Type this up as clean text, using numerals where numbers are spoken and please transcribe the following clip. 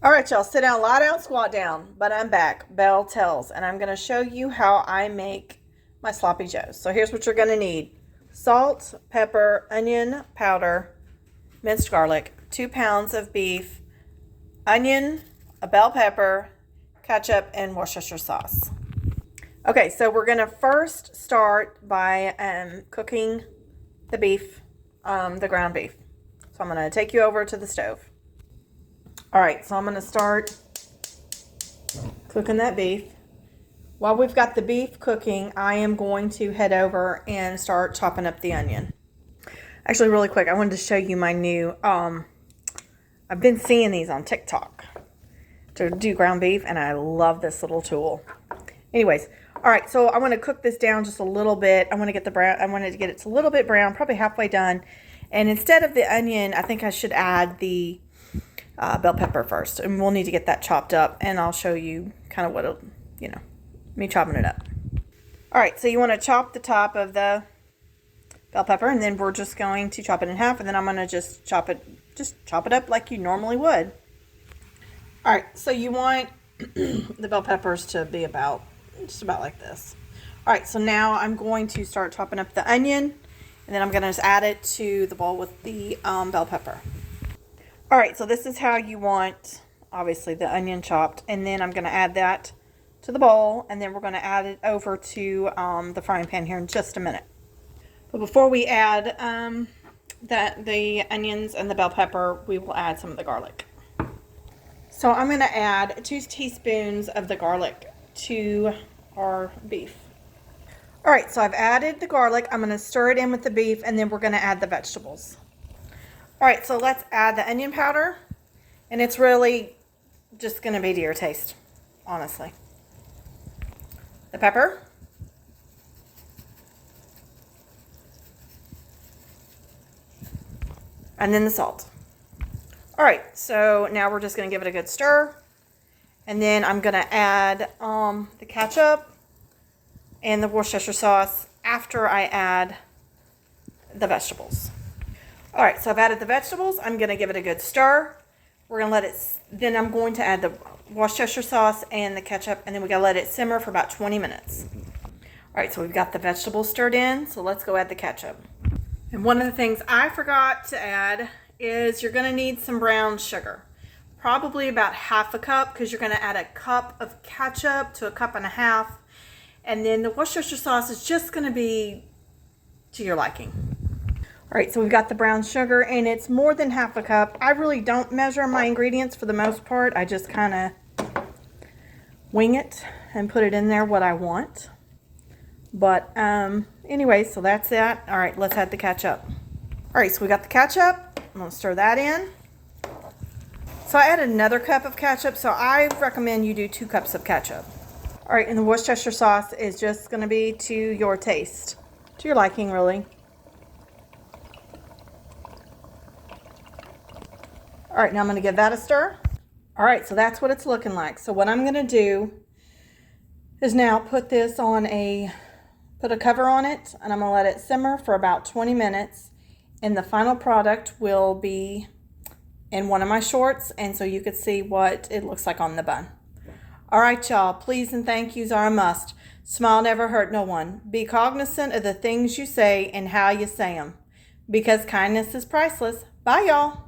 All right, y'all, sit down, lie down, squat down. But I'm back, Belle Tellz, and I'm going to show you how I make my sloppy joes. So here's what you're going to need. Salt, pepper, onion powder, minced garlic, 2 pounds of beef, onion, a bell pepper, ketchup, and Worcestershire sauce. Okay, so we're going to first start by cooking the beef, the ground beef. So I'm going to take you over to the stove. All right, so I'm going to start cooking that beef. While we've got the beef cooking, I am going to head over and start chopping up the onion. Actually, really quick, I wanted to show you my new, I've been seeing these on TikTok to do ground beef, and I love this little tool. Anyways, all right, so I want to cook this down just a little bit. I want to get it a little bit brown, probably halfway done. And instead of the onion, I think I should add the bell pepper first, and we'll need to get that chopped up, and I'll show you kind of what me chopping it up. All right, so you want to chop the top of the bell pepper, and then we're just going to chop it in half, and then I'm going to just chop it up like you normally would. All right, so you want the bell peppers to be just about like this. All right, so now I'm going to start chopping up the onion, and then I'm going to just add it to the bowl with the bell pepper. All right, so this is how you want, obviously, the onion chopped. And then I'm going to add that to the bowl, and then we're going to add it over to the frying pan here in just a minute. But before we add the onions and the bell pepper, we will add some of the garlic. So I'm going to add 2 teaspoons of the garlic to our beef. All right, so I've added the garlic. I'm going to stir it in with the beef, and then we're going to add the vegetables. All right, so let's add the onion powder, and it's really just going to be to your taste, honestly. The pepper. And then the salt. All right, so now we're just going to give it a good stir, and then I'm going to add the ketchup and the Worcestershire sauce after I add the vegetables. All right, so I've added the vegetables. I'm going to give it a good stir. We're going to let it, then I'm going to add the Worcestershire sauce and the ketchup, and then we got to let it simmer for about 20 minutes. All right, so we've got the vegetables stirred in, so let's go add the ketchup. And one of the things I forgot to add is you're going to need some brown sugar. Probably about half a cup, because you're going to add a cup of ketchup to a cup and a half. And then the Worcestershire sauce is just going to be to your liking. All right, so we've got the brown sugar, and it's more than half a cup. I really don't measure my ingredients for the most part. I just kind of wing it and put it in there what I want. But anyway, so that's that. All right, let's add the ketchup. All right, so we got the ketchup. I'm going to stir that in. So I added another cup of ketchup, so I recommend you do 2 cups of ketchup. All right, and the Worcestershire sauce is just going to be to your taste, to your liking, really. All right, now I'm going to give that a stir. All right, so that's what it's looking like. So what I'm going to do is now put a cover on it, and I'm going to let it simmer for about 20 minutes. And the final product will be in one of my shorts, and so you could see what it looks like on the bun. All right, y'all, please and thank yous are a must. Smile never hurt no one. Be cognizant of the things you say and how you say them, because kindness is priceless. Bye, y'all.